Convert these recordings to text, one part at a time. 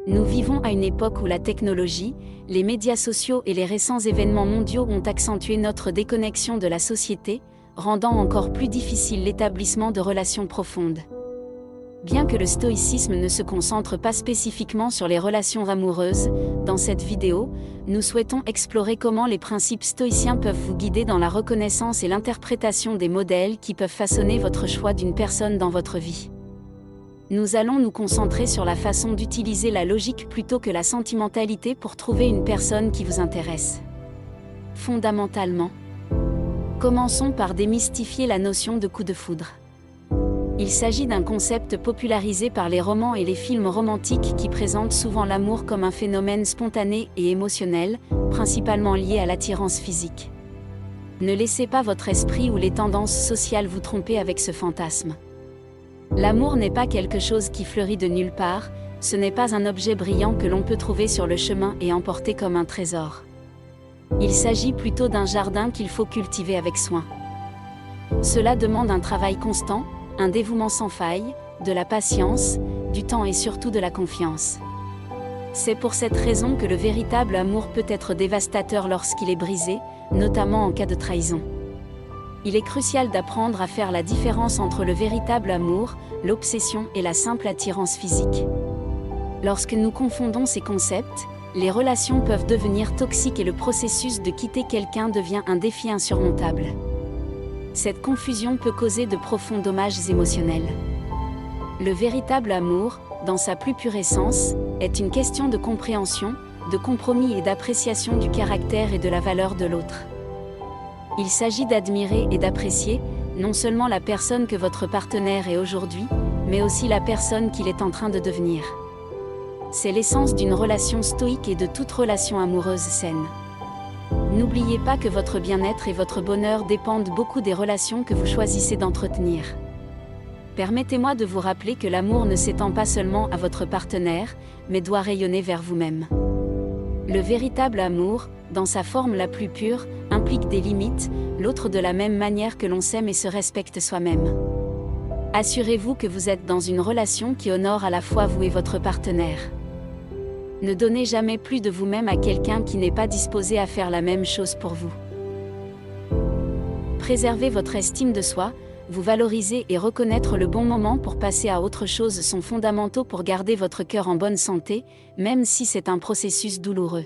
Nous vivons à une époque où la technologie, les médias sociaux et les récents événements mondiaux ont accentué notre déconnexion de la société, rendant encore plus difficile l'établissement de relations profondes. Bien que le stoïcisme ne se concentre pas spécifiquement sur les relations amoureuses, dans cette vidéo, nous souhaitons explorer comment les principes stoïciens peuvent vous guider dans la reconnaissance et l'interprétation des modèles qui peuvent façonner votre choix d'une personne dans votre vie. Nous allons nous concentrer sur la façon d'utiliser la logique plutôt que la sentimentalité pour trouver une personne qui vous intéresse. Fondamentalement, commençons par démystifier la notion de coup de foudre. Il s'agit d'un concept popularisé par les romans et les films romantiques qui présentent souvent l'amour comme un phénomène spontané et émotionnel, principalement lié à l'attirance physique. Ne laissez pas votre esprit ou les tendances sociales vous tromper avec ce fantasme. L'amour n'est pas quelque chose qui fleurit de nulle part, ce n'est pas un objet brillant que l'on peut trouver sur le chemin et emporter comme un trésor. Il s'agit plutôt d'un jardin qu'il faut cultiver avec soin. Cela demande un travail constant, un dévouement sans faille, de la patience, du temps et surtout de la confiance. C'est pour cette raison que le véritable amour peut être dévastateur lorsqu'il est brisé, notamment en cas de trahison. Il est crucial d'apprendre à faire la différence entre le véritable amour, l'obsession et la simple attirance physique. Lorsque nous confondons ces concepts, les relations peuvent devenir toxiques et le processus de quitter quelqu'un devient un défi insurmontable. Cette confusion peut causer de profonds dommages émotionnels. Le véritable amour, dans sa plus pure essence, est une question de compréhension, de compromis et d'appréciation du caractère et de la valeur de l'autre. Il s'agit d'admirer et d'apprécier, non seulement la personne que votre partenaire est aujourd'hui, mais aussi la personne qu'il est en train de devenir. C'est l'essence d'une relation stoïque et de toute relation amoureuse saine. N'oubliez pas que votre bien-être et votre bonheur dépendent beaucoup des relations que vous choisissez d'entretenir. Permettez-moi de vous rappeler que l'amour ne s'étend pas seulement à votre partenaire, mais doit rayonner vers vous-même. Le véritable amour, dans sa forme la plus pure, implique des limites, l'autre de la même manière que l'on s'aime et se respecte soi-même. Assurez-vous que vous êtes dans une relation qui honore à la fois vous et votre partenaire. Ne donnez jamais plus de vous-même à quelqu'un qui n'est pas disposé à faire la même chose pour vous. Préserver votre estime de soi, vous valoriser et reconnaître le bon moment pour passer à autre chose sont fondamentaux pour garder votre cœur en bonne santé, même si c'est un processus douloureux.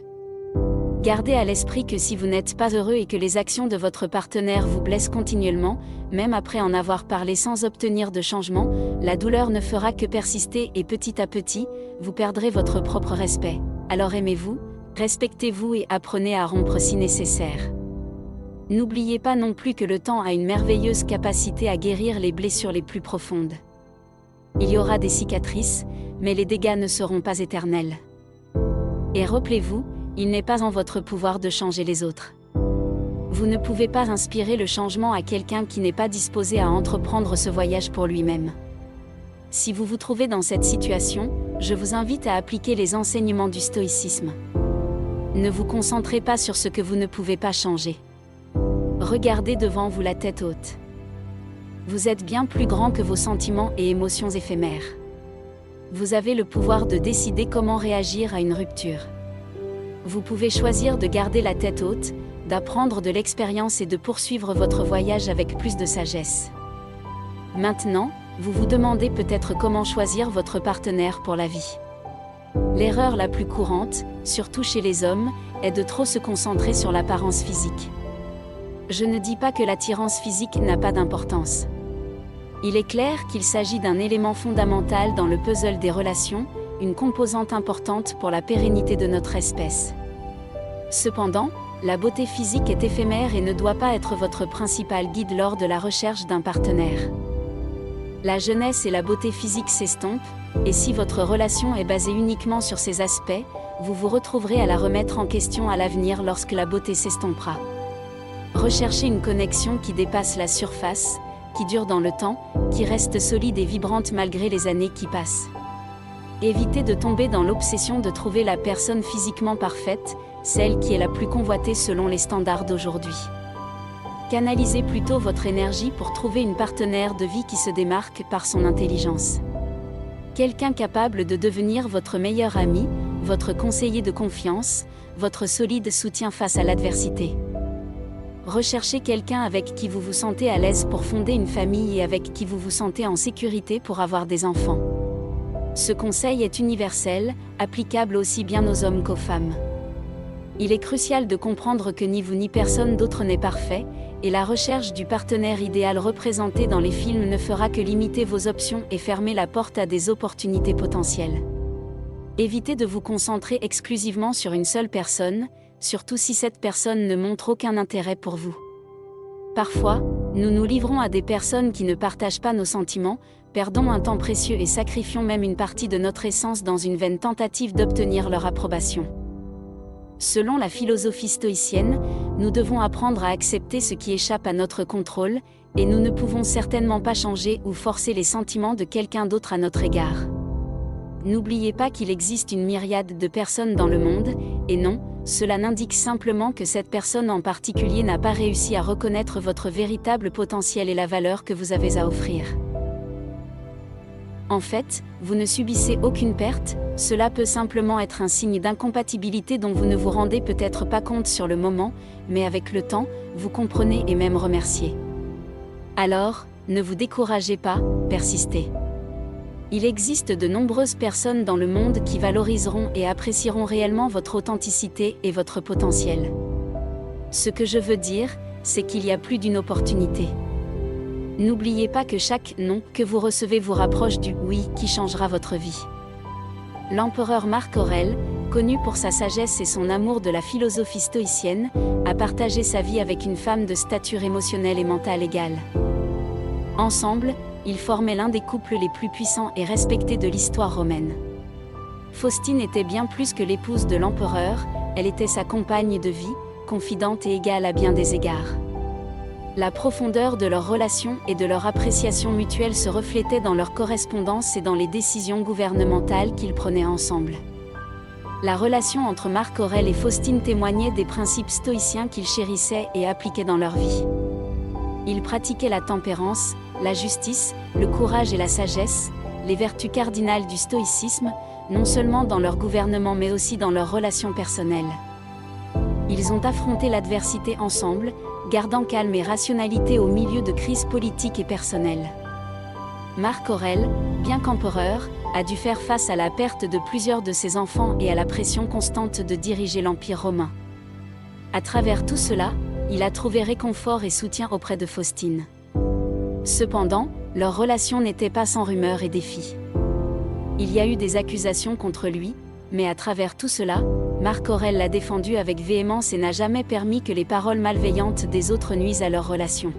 Gardez à l'esprit que si vous n'êtes pas heureux et que les actions de votre partenaire vous blessent continuellement, même après en avoir parlé sans obtenir de changement, la douleur ne fera que persister et petit à petit, vous perdrez votre propre respect. Alors aimez-vous, respectez-vous et apprenez à rompre si nécessaire. N'oubliez pas non plus que le temps a une merveilleuse capacité à guérir les blessures les plus profondes. Il y aura des cicatrices, mais les dégâts ne seront pas éternels. Et rappelez-vous, il n'est pas en votre pouvoir de changer les autres. Vous ne pouvez pas inspirer le changement à quelqu'un qui n'est pas disposé à entreprendre ce voyage pour lui-même. Si vous vous trouvez dans cette situation, je vous invite à appliquer les enseignements du stoïcisme. Ne vous concentrez pas sur ce que vous ne pouvez pas changer. Regardez devant vous la tête haute. Vous êtes bien plus grand que vos sentiments et émotions éphémères. Vous avez le pouvoir de décider comment réagir à une rupture. Vous pouvez choisir de garder la tête haute, d'apprendre de l'expérience et de poursuivre votre voyage avec plus de sagesse. Maintenant, vous vous demandez peut-être comment choisir votre partenaire pour la vie. L'erreur la plus courante, surtout chez les hommes, est de trop se concentrer sur l'apparence physique. Je ne dis pas que l'attirance physique n'a pas d'importance. Il est clair qu'il s'agit d'un élément fondamental dans le puzzle des relations, une composante importante pour la pérennité de notre espèce. Cependant, la beauté physique est éphémère et ne doit pas être votre principal guide lors de la recherche d'un partenaire. La jeunesse et la beauté physique s'estompent, et si votre relation est basée uniquement sur ces aspects, vous vous retrouverez à la remettre en question à l'avenir lorsque la beauté s'estompera. Recherchez une connexion qui dépasse la surface, qui dure dans le temps, qui reste solide et vibrante malgré les années qui passent. Évitez de tomber dans l'obsession de trouver la personne physiquement parfaite, celle qui est la plus convoitée selon les standards d'aujourd'hui. Canalisez plutôt votre énergie pour trouver une partenaire de vie qui se démarque par son intelligence. Quelqu'un capable de devenir votre meilleur ami, votre conseiller de confiance, votre solide soutien face à l'adversité. Recherchez quelqu'un avec qui vous vous sentez à l'aise pour fonder une famille et avec qui vous vous sentez en sécurité pour avoir des enfants. Ce conseil est universel, applicable aussi bien aux hommes qu'aux femmes. Il est crucial de comprendre que ni vous ni personne d'autre n'est parfait, et la recherche du partenaire idéal représenté dans les films ne fera que limiter vos options et fermer la porte à des opportunités potentielles. Évitez de vous concentrer exclusivement sur une seule personne, surtout si cette personne ne montre aucun intérêt pour vous. Parfois, nous nous livrons à des personnes qui ne partagent pas nos sentiments, perdons un temps précieux et sacrifions même une partie de notre essence dans une vaine tentative d'obtenir leur approbation. Selon la philosophie stoïcienne, nous devons apprendre à accepter ce qui échappe à notre contrôle, et nous ne pouvons certainement pas changer ou forcer les sentiments de quelqu'un d'autre à notre égard. N'oubliez pas qu'il existe une myriade de personnes dans le monde, et non, cela n'indique simplement que cette personne en particulier n'a pas réussi à reconnaître votre véritable potentiel et la valeur que vous avez à offrir. En fait, vous ne subissez aucune perte, cela peut simplement être un signe d'incompatibilité dont vous ne vous rendez peut-être pas compte sur le moment, mais avec le temps, vous comprenez et même remerciez. Alors, ne vous découragez pas, persistez. Il existe de nombreuses personnes dans le monde qui valoriseront et apprécieront réellement votre authenticité et votre potentiel. Ce que je veux dire, c'est qu'il y a plus d'une opportunité. N'oubliez pas que chaque « non » que vous recevez vous rapproche du « oui » qui changera votre vie. L'empereur Marc Aurèle, connu pour sa sagesse et son amour de la philosophie stoïcienne, a partagé sa vie avec une femme de stature émotionnelle et mentale égale. Ensemble, ils formaient l'un des couples les plus puissants et respectés de l'histoire romaine. Faustine était bien plus que l'épouse de l'empereur, elle était sa compagne de vie, confidente et égale à bien des égards. La profondeur de leur relation et de leur appréciation mutuelle se reflétait dans leur correspondance et dans les décisions gouvernementales qu'ils prenaient ensemble. La relation entre Marc Aurèle et Faustine témoignait des principes stoïciens qu'ils chérissaient et appliquaient dans leur vie. Ils pratiquaient la tempérance, la justice, le courage et la sagesse, les vertus cardinales du stoïcisme, non seulement dans leur gouvernement mais aussi dans leurs relations personnelles. Ils ont affronté l'adversité ensemble, gardant calme et rationalité au milieu de crises politiques et personnelles. Marc Aurèle, bien qu'empereur, a dû faire face à la perte de plusieurs de ses enfants et à la pression constante de diriger l'Empire romain. À travers tout cela, il a trouvé réconfort et soutien auprès de Faustine. Cependant, leur relation n'était pas sans rumeurs et défis. Il y a eu des accusations contre lui, mais à travers tout cela, Marc Aurèle l'a défendu avec véhémence et n'a jamais permis que les paroles malveillantes des autres nuisent à leur relation.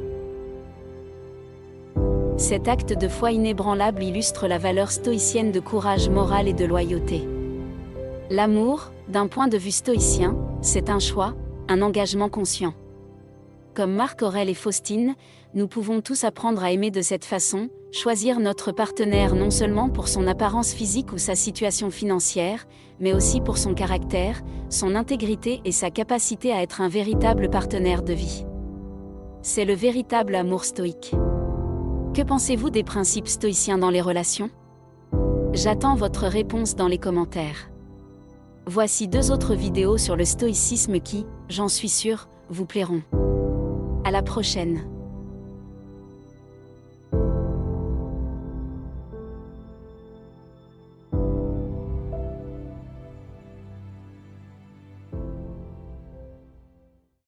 Cet acte de foi inébranlable illustre la valeur stoïcienne de courage moral et de loyauté. L'amour, d'un point de vue stoïcien, c'est un choix, un engagement conscient. Comme Marc Aurèle et Faustine, nous pouvons tous apprendre à aimer de cette façon, choisir notre partenaire non seulement pour son apparence physique ou sa situation financière, mais aussi pour son caractère, son intégrité et sa capacité à être un véritable partenaire de vie. C'est le véritable amour stoïque. Que pensez-vous des principes stoïciens dans les relations? J'attends votre réponse dans les commentaires. Voici 2 autres vidéos sur le stoïcisme qui, j'en suis sûre, vous plairont. À la prochaine.